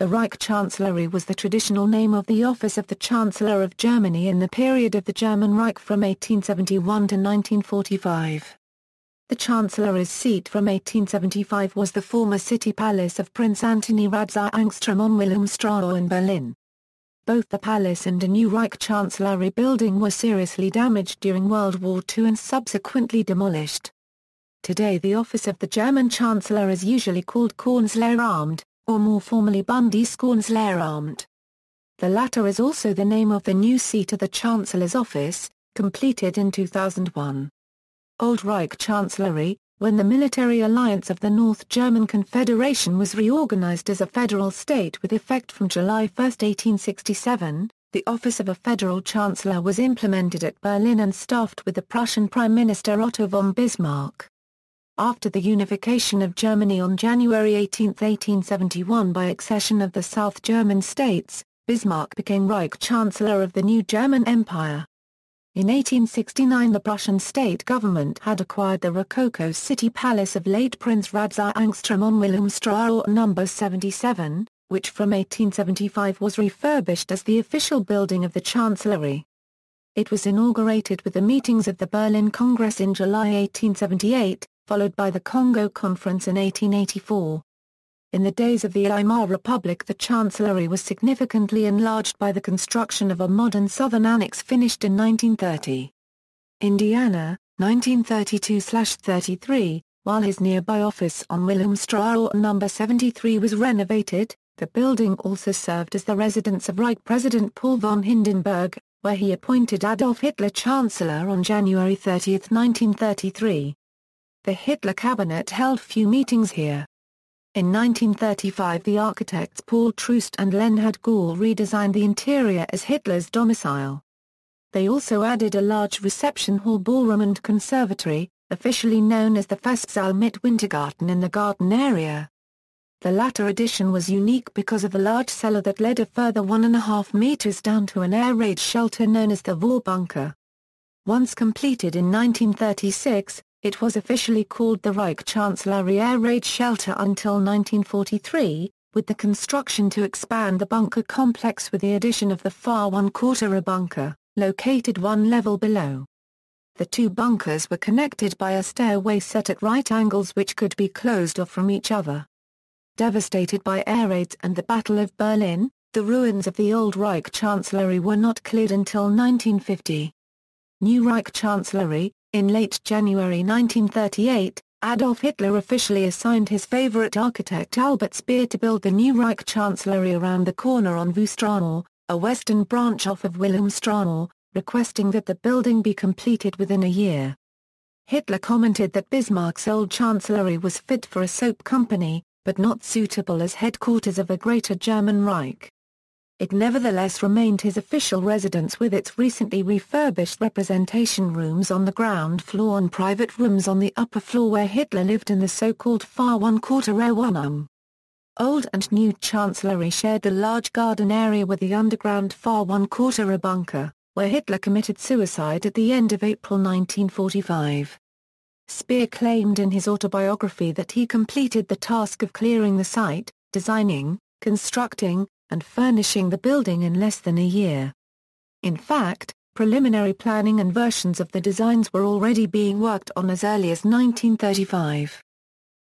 The Reich Chancellery was the traditional name of the office of the Chancellor of Germany in the period of the German Reich from 1871 to 1945. The Chancellery's seat from 1875 was the former city palace of Prince Antoni Radziwiłł on Wilhelmstraße in Berlin. Both the palace and a new Reich Chancellery building were seriously damaged during World War II and subsequently demolished. Today the office of the German Chancellor is usually called Kanzleramt, or more formally Bundeskanzleramt. The latter is also the name of the new seat of the Chancellor's office, completed in 2001. Old Reich Chancellery, when the military alliance of the North German Confederation was reorganized as a federal state with effect from July 1, 1867, the office of a federal chancellor was implemented at Berlin and staffed with the Prussian Prime Minister Otto von Bismarck. After the unification of Germany on January 18, 1871 by accession of the South German states, Bismarck became Reich Chancellor of the new German Empire. In 1869 the Prussian state government had acquired the Rococo city palace of late Prince Radziwiłł on Wilhelmstraße No. 77, which from 1875 was refurbished as the official building of the Chancellery. It was inaugurated with the meetings of the Berlin Congress in July 1878, followed by the Congo Conference in 1884. In the days of the Weimar Republic the Chancellery was significantly enlarged by the construction of a modern southern annex finished in 1930. Indiana, 1932-33, while his nearby office on Wilhelmstraße No. 73 was renovated, the building also served as the residence of Reich President Paul von Hindenburg, where he appointed Adolf Hitler Chancellor on January 30, 1933. The Hitler cabinet held few meetings here. In 1935 the architects Paul Troost and Leonhard Gall redesigned the interior as Hitler's domicile. They also added a large reception hall, ballroom and conservatory, officially known as the Festsaal mit Wintergarten, in the garden area. The latter addition was unique because of the large cellar that led a further 1.5 meters down to an air raid shelter known as the Vorbunker. Once completed in 1936, it was officially called the Reich Chancellery Air Raid Shelter until 1943, with the construction to expand the bunker complex with the addition of the far one-quarter bunker, located one level below. The two bunkers were connected by a stairway set at right angles which could be closed off from each other. Devastated by air raids and the Battle of Berlin, the ruins of the old Reich Chancellery were not cleared until 1950. New Reich Chancellery. In late January 1938, Adolf Hitler officially assigned his favorite architect Albert Speer to build the new Reich Chancellery around the corner on Wustrasse, a western branch off of Wilhelmstraße, requesting that the building be completed within a year. Hitler commented that Bismarck's old chancellery was fit for a soap company, but not suitable as headquarters of a greater German Reich. It nevertheless remained his official residence with its recently refurbished representation rooms on the ground floor and private rooms on the upper floor where Hitler lived in the so-called far one-quarter Wohnung. Old and new Chancellery shared the large garden area with the underground far one-quarter bunker, where Hitler committed suicide at the end of April 1945. Speer claimed in his autobiography that he completed the task of clearing the site, designing, constructing, and furnishing the building in less than a year. In fact, preliminary planning and versions of the designs were already being worked on as early as 1935.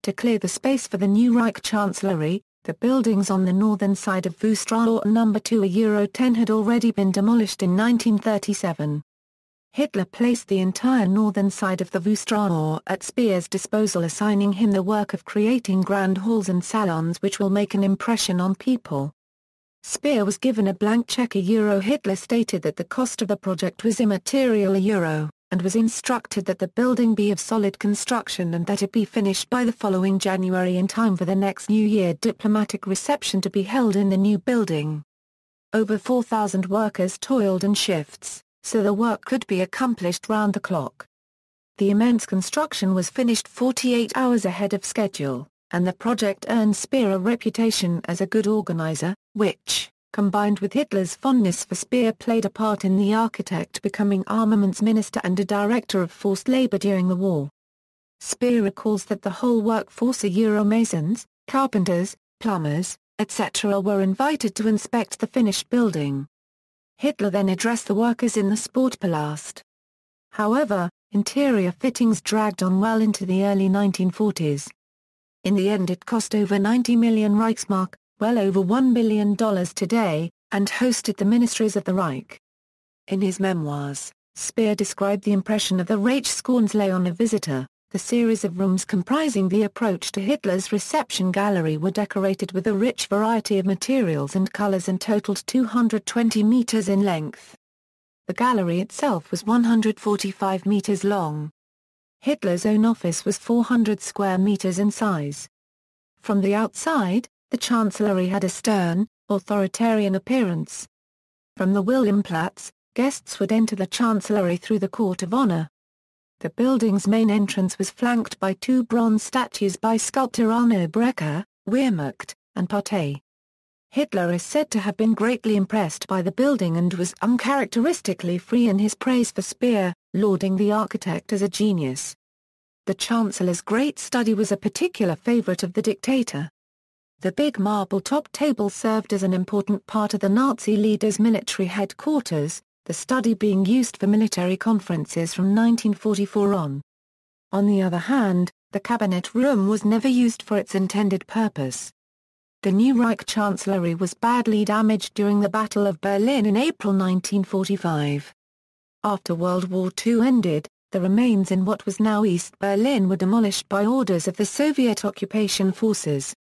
To clear the space for the new Reich Chancellery, the buildings on the northern side of Wustrasse No. 2 (Euro-10) had already been demolished in 1937. Hitler placed the entire northern side of the Wustrasse at Speer's disposal, assigning him the work of creating grand halls and salons which will make an impression on people. Speer was given a blank check €. Hitler stated that the cost of the project was immaterial €, and was instructed that the building be of solid construction and that it be finished by the following January in time for the next New Year diplomatic reception to be held in the new building. Over 4,000 workers toiled in shifts, so the work could be accomplished round the clock. The immense construction was finished 48 hours ahead of schedule, and the project earned Speer a reputation as a good organizer, which, combined with Hitler's fondness for Speer, played a part in the architect becoming armaments minister and a director of forced labor during the war. Speer recalls that the whole workforce (masons, carpenters, plumbers, etc. were invited to inspect the finished building. Hitler then addressed the workers in the Sportpalast. However, interior fittings dragged on well into the early 1940s. In the end it cost over 90 million Reichsmark, well over $1 billion today, and hosted the ministries of the Reich. In his memoirs, Speer described the impression of the Reich Chancellery on a visitor. The series of rooms comprising the approach to Hitler's reception gallery were decorated with a rich variety of materials and colors and totaled 220 meters in length. The gallery itself was 145 meters long. Hitler's own office was 400 square meters in size. From the outside, the Chancellery had a stern, authoritarian appearance. From the Wilhelmsplatz, guests would enter the Chancellery through the Court of Honor. The building's main entrance was flanked by two bronze statues by sculptor Arno Breker, Wehrmacht, and Partei. Hitler is said to have been greatly impressed by the building and was uncharacteristically free in his praise for Speer, lauding the architect as a genius. The Chancellor's great study was a particular favorite of the dictator. The big marble-top table served as an important part of the Nazi leader's military headquarters, the study being used for military conferences from 1944 on. On the other hand, the cabinet room was never used for its intended purpose. The new Reich Chancellery was badly damaged during the Battle of Berlin in April 1945. After World War II ended, the remains in what was now East Berlin were demolished by orders of the Soviet occupation forces.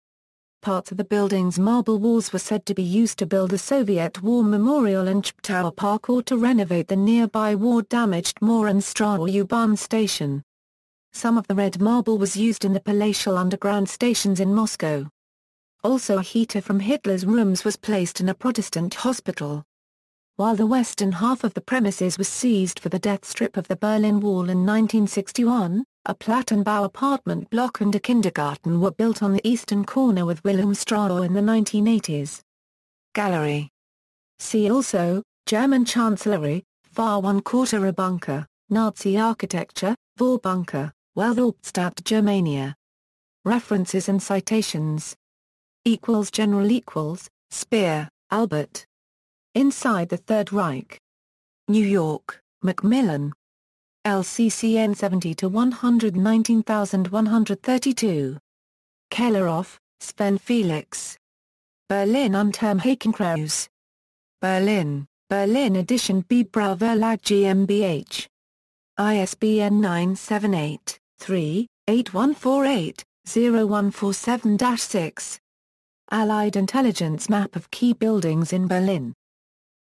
Parts of the building's marble walls were said to be used to build a Soviet War Memorial and Tower Park or to renovate the nearby war-damaged Mohrenstraße U-Bahn station. Some of the red marble was used in the palatial underground stations in Moscow. Also a heater from Hitler's rooms was placed in a Protestant hospital. While the western half of the premises was seized for the death strip of the Berlin Wall in 1961, a Plattenbau apartment block and a kindergarten were built on the eastern corner with Wilhelmstraße in the 1980s. Gallery. See also, German Chancellery, Fahr1/4 Bunker, Nazi architecture, Vorbunker, Wellhauptstadt Germania. References and citations. General Speer, Albert. Inside the Third Reich. New York, Macmillan. LCCN 70-119132. Kelleroff, Sven Felix. Berlin Unterm Berlin, Berlin edition B. Brau Verlag GmbH. ISBN 978-3-8148-0147-6. Allied intelligence map of key buildings in Berlin.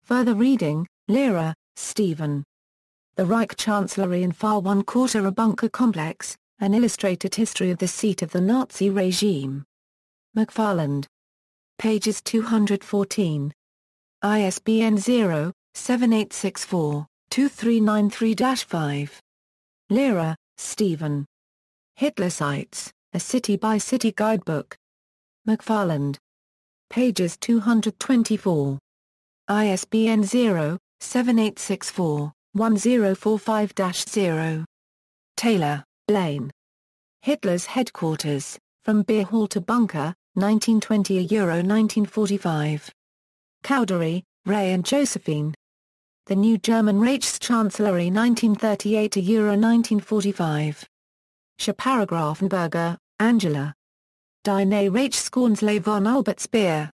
Further reading, Lehrer, Stephen. The Reich Chancellery and Fahr1/4 Bunker Complex, An Illustrated History of the Seat of the Nazi Regime. McFarland. Pages 214. ISBN 0-7864-2393-5. Lehrer, Stephen. Hitler Sites, A City-by-City Guidebook. McFarland. Pages 224. ISBN 0-7864-1045-0. Taylor, Lane. Hitler's Headquarters, From Beer Hall to Bunker, 1920–1945. Cowdery, Ray and Josephine. The New German Reichschancellery 1938–1945. Schaparagrafenberger, Angela. Die Reichskanzlei von Albert Speer.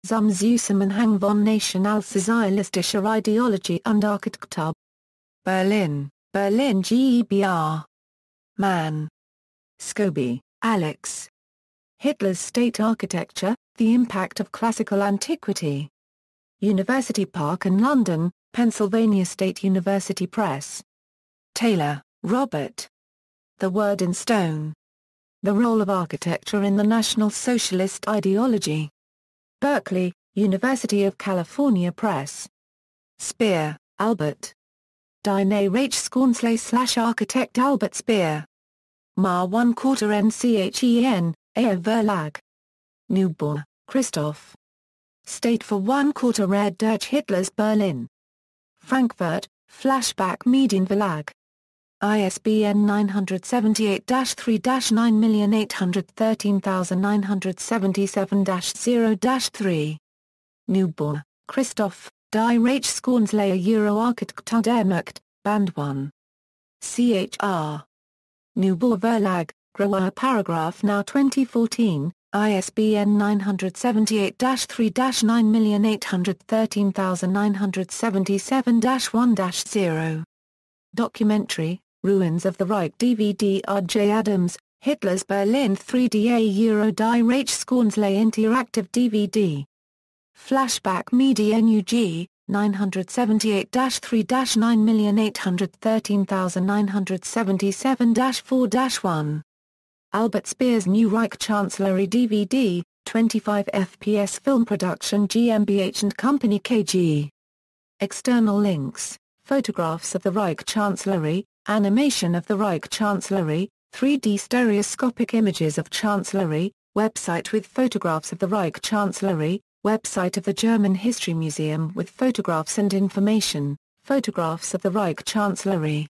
Zum Zusammenhang von nationalsozialistischer Ideologie und Architektur. Berlin, Berlin GEBR. Mann. Scobie, Alex. Hitler's State Architecture, The Impact of Classical Antiquity. University Park in London, Pennsylvania State University Press. Taylor, Robert. The Word in Stone. The Role of Architecture in the National Socialist Ideology. Berkeley, University of California Press. Speer, Albert. Die Reichskanzlei/Architekt Albert Speer. Ma1/4 NCHEN, AO Verlag. Neubauer, Christoph. State for 1/4 Red durch Hitlers Berlin. Frankfurt, Flashback Medienverlag. ISBN 978-3-9813977-0-3. Neubauer, Christoph, Die Reich Chancellery Euro-Architektur der Macht, Band 1. CHR. Neubauer Verlag, Grauer Paragraph Now 2014, ISBN 978-3-9813977-1-0. Documentary, Ruins of the Reich DVD R. J. Adams, Hitler's Berlin 3DA Euro Die Reich Chancellery Interactive DVD. Flashback Media NUG, 978-3-9813977-4-1. Albert Speer's New Reich Chancellery DVD, 25 FPS Film Production GmbH and Company KG. External links, photographs of the Reich Chancellery, animation of the Reich Chancellery, 3D stereoscopic images of Chancellery, website with photographs of the Reich Chancellery, website of the German History Museum with photographs and information, photographs of the Reich Chancellery.